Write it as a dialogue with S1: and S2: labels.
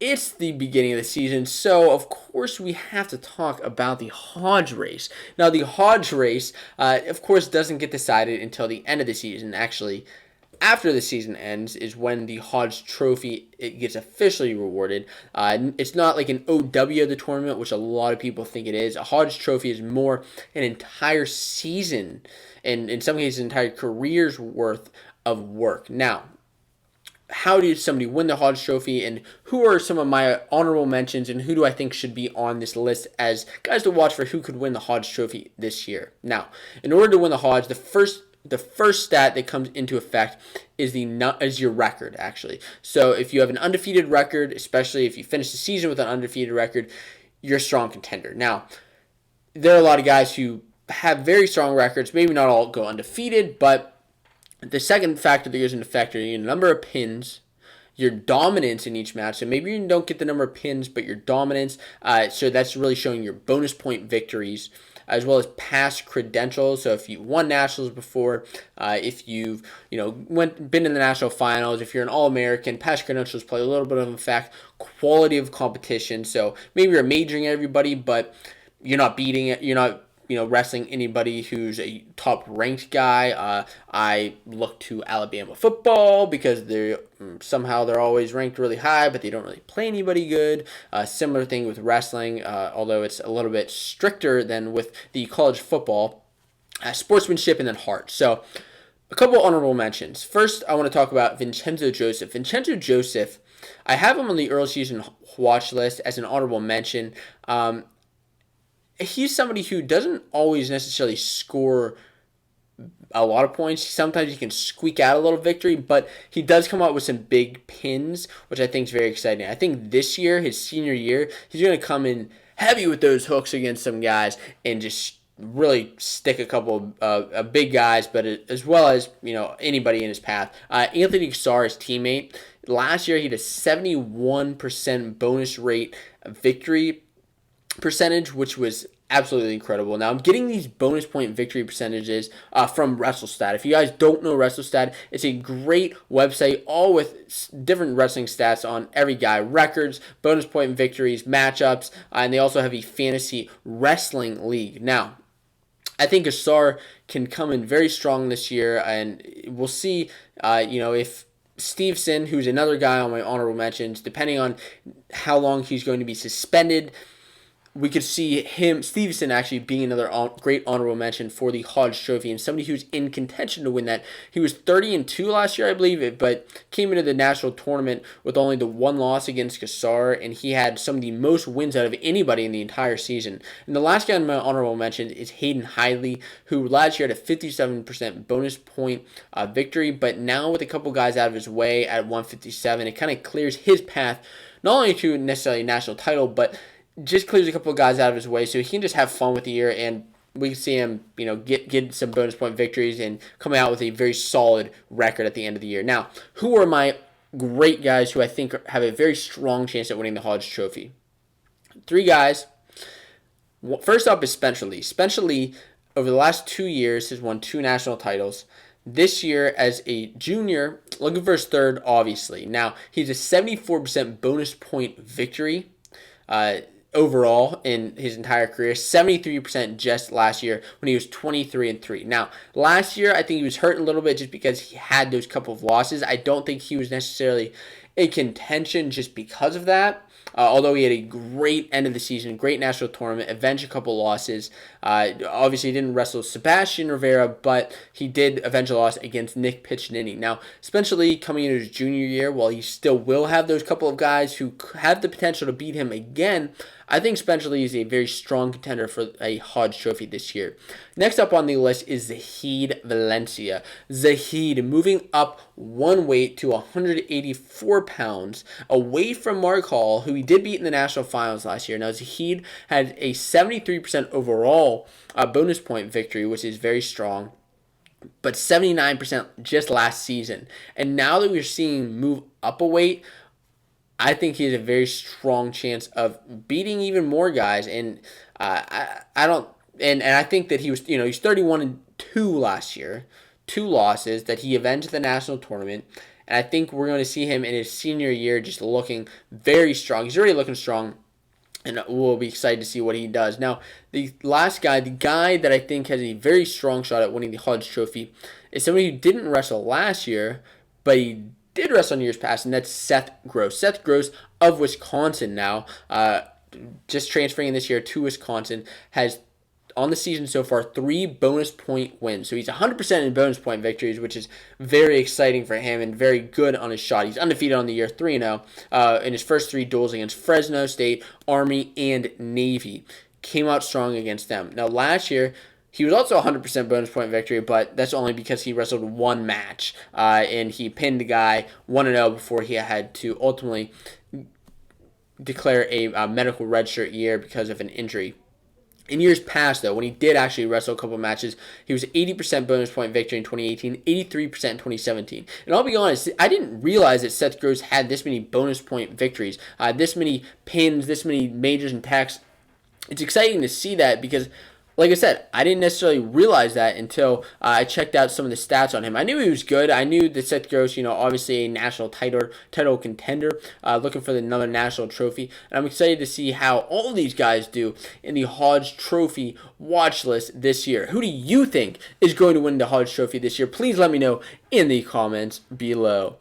S1: It's the beginning of the season, so of course we have to talk about the Hodge race. Now, the Hodge race, of course, doesn't get decided until the end of the season. Actually, after the season ends is when the Hodge Trophy it gets officially rewarded. It's not like an OW of the tournament, which a lot of people think it is. A Hodge Trophy is more an entire season, and in some cases, an entire career's worth of work. Now, how did somebody win the Hodge Trophy, and who are some of my honorable mentions, and who do I think should be on this list as guys to watch for who could win the Hodge Trophy this year? Now, in order to win the Hodge, the first stat that comes into effect is your record, actually. So if you have an undefeated record, especially if you finish the season with an undefeated record, you're a strong contender. Now, there are a lot of guys who have very strong records. Maybe not all go undefeated, but the second factor that goes into effect are your number of pins, your dominance in each match. So maybe you don't get the number of pins, but your dominance. So that's really showing your bonus point victories, as well as past credentials. So if you won nationals before, if you've been in the national finals, if you're an All-American, past credentials play a little bit of effect. Quality of competition. So maybe you're majoring everybody, but you're not beating it. You're not wrestling anybody who's a top ranked guy. I look to Alabama football because they're always ranked really high, but they don't really play anybody good. Similar thing with wrestling, although it's a little bit stricter than with the college football. Sportsmanship and then heart. So a couple honorable mentions. First, I want to talk about Vincenzo Joseph. Vincenzo Joseph, I have him on the early season watch list as an honorable mention. He's somebody who doesn't always necessarily score a lot of points. Sometimes he can squeak out a little victory, but he does come out with some big pins, which I think is very exciting. I think this year, his senior year, he's going to come in heavy with those hooks against some guys and just really stick a couple of big guys, but as well as anybody in his path. Anthony Cassar, his teammate, last year he had a 71% bonus rate victory percentage, which was absolutely incredible. Now, I'm getting these bonus point victory percentages from WrestleStat. If you guys don't know WrestleStat, it's a great website, all with different wrestling stats on every guy, records, bonus point victories, matchups, and they also have a fantasy wrestling league. Now, I think Cassar can come in very strong this year, and we'll see, if Steveson, who's another guy on my honorable mentions, depending on how long he's going to be suspended, we could see Steveson, actually being another great honorable mention for the Hodge Trophy and somebody who's in contention to win that. He was 30-2 last year, I believe, but came into the national tournament with only the one loss against Cassar, and he had some of the most wins out of anybody in the entire season. And the last guy on my honorable mention is Hayden Hidley, who last year had a 57% bonus point victory, but now with a couple guys out of his way at 157, it kind of clears his path, not only to necessarily a national title, but just clears a couple of guys out of his way so he can just have fun with the year, and we can see him, get some bonus point victories and coming out with a very solid record at the end of the year. Now, who are my great guys who I think have a very strong chance at winning the Hodge Trophy? Three guys. First up is Spencer Lee. Spencer Lee, over the last 2 years, has won 2 national titles. This year, as a junior, looking for his third, obviously. Now, he's a 74% bonus point victory overall in his entire career, 73% just last year when he was 23-3. Now, last year I think he was hurt a little bit just because he had those couple of losses. I don't think he was necessarily in contention just because of that. Although he had a great end of the season, great national tournament, avenged a couple losses. Obviously, he didn't wrestle Sebastian Rivera, but he did avenge a loss against Nick Piccinini. Now, Spencer Lee coming into his junior year, while he still will have those couple of guys who have the potential to beat him again, I think Spencer Lee is a very strong contender for a Hodge Trophy this year. Next up on the list is Zahid Valencia. Zahid moving up one weight to 184 pounds, away from Mark Hall, who he did beat in the national finals last year. Now, Zahid had a 73% overall bonus point victory, which is very strong, but 79% just last season. And now that we're seeing him move up a weight, I think he has a very strong chance of beating even more guys, and I don't, and I think that he's 31-2 last year, 2 losses that he avenged the national tournament, And I think we're going to see him in his senior year just looking very strong. He's already looking strong, and we'll be excited to see what he does. Now, the last guy, the guy that I think has a very strong shot at winning the Hodge Trophy, is somebody who didn't wrestle last year, but he did wrestle in years past, and that's Seth Gross. Seth Gross of Wisconsin now, just transferring this year to Wisconsin, has on the season so far 3 bonus point wins. So he's 100% in bonus point victories, which is very exciting for him and very good on his shot. He's undefeated on the year 3-0 in his first 3 duels against Fresno State, Army, and Navy. Came out strong against them. Now last year, he was also 100% bonus point victory, but that's only because he wrestled 1 match, and he pinned the guy 1-0 before he had to ultimately declare a medical redshirt year because of an injury. In years past, though, when he did actually wrestle a couple matches, he was 80% bonus point victory in 2018, 83% in 2017. And I'll be honest, I didn't realize that Seth Gross had this many bonus point victories, this many pins, this many majors and tacks. It's exciting to see that because, like I said, I didn't necessarily realize that until I checked out some of the stats on him. I knew he was good. I knew that Seth Gross, obviously a national title contender, looking for another national trophy. And I'm excited to see how all these guys do in the Hodge Trophy watch list this year. Who do you think is going to win the Hodge Trophy this year? Please let me know in the comments below.